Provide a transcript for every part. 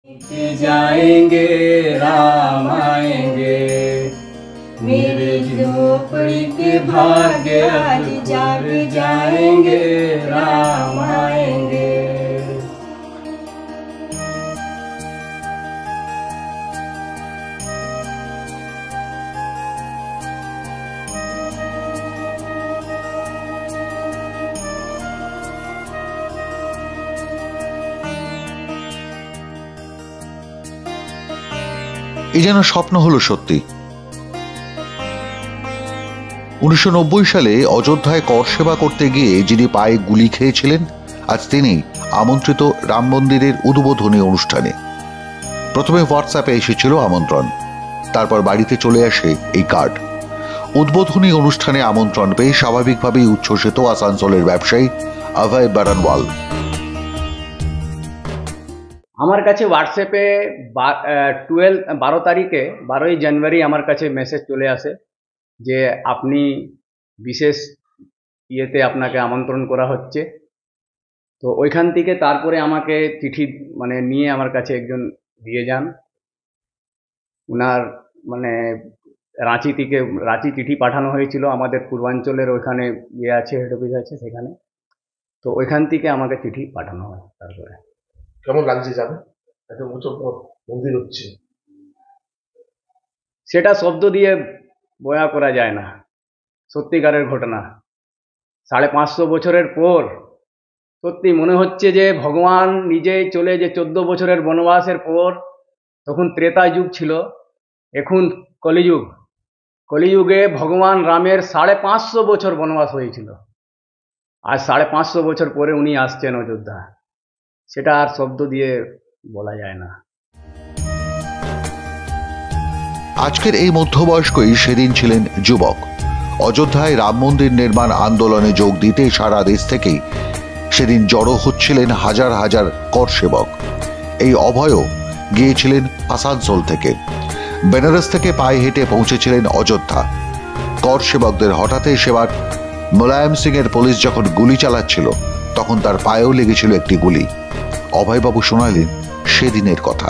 जाएंगे राम आएंगे, मेरे झोपड़ी के भाग्य आज जाग जाएंगे राम आएंगे। এই যেন স্বপ্ন হলো সত্যি। 1990 সালে অযোধ্যায় কর সেবা করতে গিয়ে যিনি পায়ে গুলি খেয়েছিলেন, আজ তিনি আমন্ত্রিত রাম মন্দিরের উদ্বোধনী অনুষ্ঠানে। প্রথমে হোয়াটসঅ্যাপে এসেছিল আমন্ত্রণ, তারপর বাড়িতে চলে আসে এই কার্ড। উদ্বোধনী অনুষ্ঠানে আমন্ত্রণ পেয়ে স্বাভাবিকভাবেই উচ্ছ্বসিত আসানসোলের ব্যবসায়ী অভয় বরনওয়াল। আমার কাছে হোয়াটসঅ্যাপে 12 তারিখে 12ই জানুয়ারি আমার কাছে মেসেজ চলে আসে যে আপনি বিশেষ ইয়েতে আপনাকে আমন্ত্রণ করা হচ্ছে। তো ওইখান থেকে তারপরে আমাকে চিঠি নিয়ে আমার কাছে একজন দিয়ে যান। উনার রাঁচি চিঠি পাঠানো হয়েছিল, আমাদের পূর্বাঞ্চলের ওইখানে ইয়ে আছে, হেড অফিস আছে সেখানে। তো ওইখান থেকে আমাকে চিঠি পাঠানো হয়। তারপরে কেমন লাগছে জানো, এত বছর পর মন্দির হচ্ছে? সেটা শব্দ দিয়ে বয়া করা যায় না, সত্যিকারের ঘটনা। 550 বছরের পর সত্যি মনে হচ্ছে যে ভগবান নিজেই চলে, যে 14 বছরের বনবাসের পর, তখন ত্রেতা যুগ ছিল, এখন কলিযুগ। কলিযুগে ভগবান রামের 550 বছর বনবাস হয়েছিল, আজ 550 বছর পরে উনি আসছেন অযোধ্যা। সেটা আর শব্দ দিয়ে বলা যায় না। আজকের এই মধ্যবয়স্কই সেদিন ছিলেন যুবক। অযোধ্যায় রাম মন্দির নির্মাণ আন্দোলনে যোগ দিতে সারা দেশ থেকেই সেদিন জড়ো হচ্ছিলেন হাজার হাজার কর সেবক। এই অভয়ও গিয়েছিলেন আসানসোল থেকে, বেনারস থেকে পায়ে হেঁটে পৌঁছেছিলেন অযোধ্যা। কর সেবকদের হঠাৎ সেবার মুলায়ম সিং এর পুলিশ যখন গুলি চালাচ্ছিল, তখন তার পায়েও লেগেছিল একটি গুলি। অভয়বাবু শোনালেন সেদিনের কথা।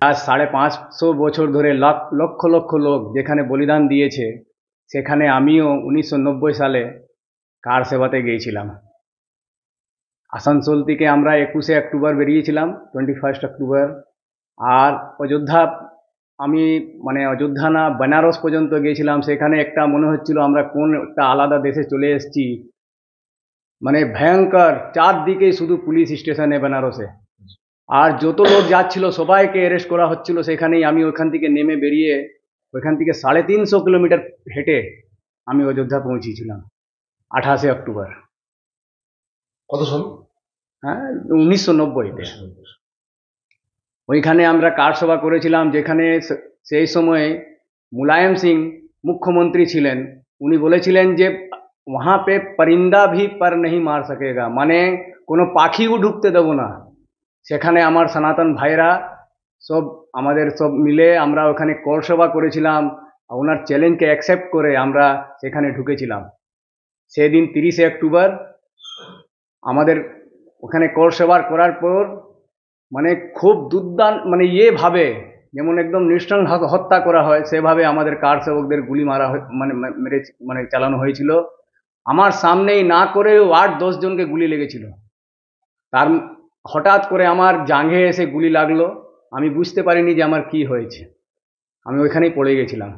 আজ 550 বছর ধরে লক্ষ লক্ষ লোক যেখানে বলিদান দিয়েছে, সেখানে আমিও 1990 সালে কার সেবাতে গিয়েছিলাম। আসানসোল থেকে আমরা 21শে অক্টোবর বেরিয়েছিলাম, 21 অক্টোবর। আর অযোধ্যা, আমি অযোধ্যা না বেনারস পর্যন্ত গিয়েছিলাম। সেখানে একটা মনে হচ্ছিল আমরা কোন একটা আলাদা দেশে চলে এসেছি। ভয়ঙ্কর, চারদিকেই শুধু পুলিশ স্টেশনে বেনারসে। আর যত লোক যাচ্ছিল সবাইকে অ্যারেস্ট করা হচ্ছিল সেখানেই। আমি ওইখান থেকে নেমে বেরিয়ে ওইখান থেকে 350 কিলোমিটার হেঁটে আমি অযোধ্যা পৌঁছেছিলাম 28শে অক্টোবর। কত সাল? হ্যাঁ, 1990-তে। ওইখানে আমরা কার সভা করেছিলাম, যেখানে সেই সময়ে মুলায়ম সিং মুখ্যমন্ত্রী ছিলেন। উনি বলেছিলেন যে ওহা পে পরিন্দা ভি পর नहीं মার সকেগা, কোনো পাখিও ঢুকতে দেব না। সেখানে আমার সনাতন ভাইরা আমাদের সব মিলে আমরা ওখানে কর সভা করেছিলাম। ওনার চ্যালেঞ্জকে অ্যাকসেপ্ট করে আমরা সেখানে ঢুকেছিলাম। সেদিন 30শে অক্টোবর আমাদের ওখানে কর সভা করার পর খুব দুর্দান্ত ভাবে, যেমন একদম নৃশংস হত্যা করা হয় সেভাবে আমাদের কার সেবকদের গুলি মারা চালানো হয়েছিল। আমার সামনেই না করেও 8-10 জনকে গুলি লেগেছিল। তার হঠাৎ করে আমার জাঙ্ঘে এসে গুলি লাগলো, আমি বুঝতে পারিনি যে আমার কি হয়েছে। আমি ওইখানেই পড়ে গেছিলাম।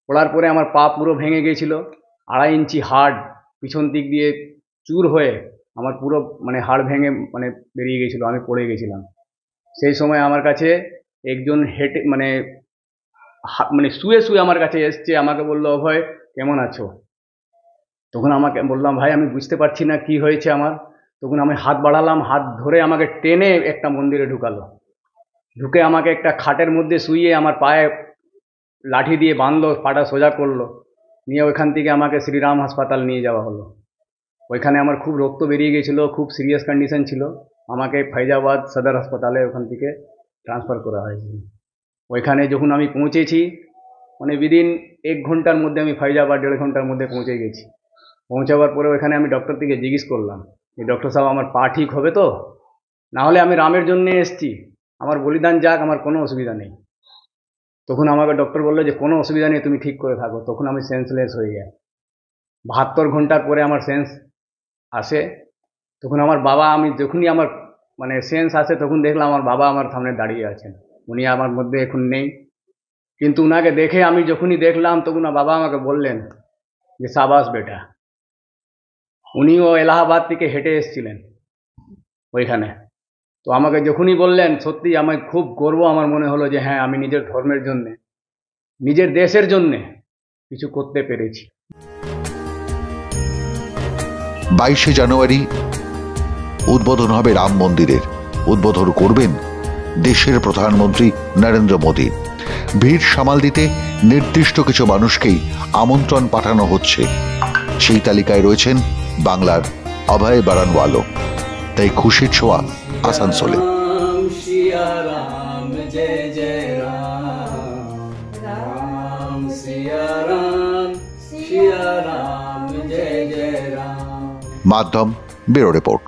পড়ার পরে আমার পা পুরো ভেঙে গিয়েছিল, 2.5 ইঞ্চি হাড় পিছন দিক দিয়ে চুর হয়ে আমার পুরো হাড় ভেঙে বেরিয়ে গেছিলো। আমি পড়ে গেছিলাম। সেই সময় আমার কাছে একজন হেঁটে শুয়ে শুয়ে আমার কাছে এসছে, আমাকে বললো, অভয় কেমন আছো? তখন আমাকে বললাম, ভাই আমি বুঝতে পারছি না কি হয়েছে আমার। তখন আমি হাত বাড়ালাম, হাত ধরে আমাকে টেনে একটা মন্দিরে ঢুকালো। ঢুকে আমাকে একটা খাটের মধ্যে শুইয়ে আমার পায়ে লাঠি দিয়ে বাঁধলো, পাটা সোজা করলো, নিয়ে ওইখান থেকে আমাকে শ্রীরাম হাসপাতাল নিয়ে যাওয়া হলো। ওইখানে আমার খুব রক্ত বেরিয়ে গেছিলো, খুব সিরিয়াস কন্ডিশন ছিল। আমাকে ফৈজাবাদ সদর হাসপাতালে ওখান থেকে ট্রান্সফার করা হয়েছিল। ওইখানে যখন আমি পৌঁছেছি, উইদিন 1 ঘন্টার মধ্যে আমি ফৈজাবাদ 1.5 ঘন্টার মধ্যে পৌঁছে গেছি। পৌঁছাবার পরে ওখানে আমি ডক্টর থেকে জিজ্ঞেস করলাম যে ডক্টর সাহেব আমার পা ঠিক হবে তো? না হলে আমি রামের জন্য এসেছি, আমার বলিদান যাক, আমার কোনো অসুবিধা নেই। তখন আমাকে ডক্টর বললো যে কোনো অসুবিধা নেই, তুমি ঠিক করে থাকো। তখন আমি সেন্সলেস হয়ে যাই। 72 ঘন্টার পরে আমার সেন্স আসে। তখন আমার বাবা, আমি যখনই আমার মানে সেন্স আসে তখন দেখলাম আমার বাবা আমার সামনে দাঁড়িয়ে আছেন। উনি আমার মধ্যে এখন নেই, কিন্তু উনাকে দেখে আমি যখনই দেখলাম তখন বাবা আমাকে বললেন যে সাবাস বেটা। উনিও এলাহাবাদ থেকে হেঁটে এসেছিলেন ওইখানে। তো আমাকে যখনই বললেন সত্যি আমার খুব গর্ব আমার মনে হলো যে হ্যাঁ, আমি নিজের ধর্মের জন্যে, নিজের দেশের জন্যে কিছু করতে পেরেছি। 22শে জানুয়ারি উদ্বোধন হবে রাম মন্দিরের। উদ্বোধন করবেন দেশের প্রধানমন্ত্রী নরেন্দ্র মোদী। ভিড় সামাল দিতে নির্দিষ্ট কিছু মানুষকেই আমন্ত্রণ পাঠানো হচ্ছে। সেই তালিকায় রয়েছেন বাংলার অভয় বারানওয়ালো। তাই খুশির ছোঁয়া আসানসোলে। सिया राम जय जय राम, राम सिया राम जय जय राम। মাধ্যম ব্যুরো রিপোর্ট।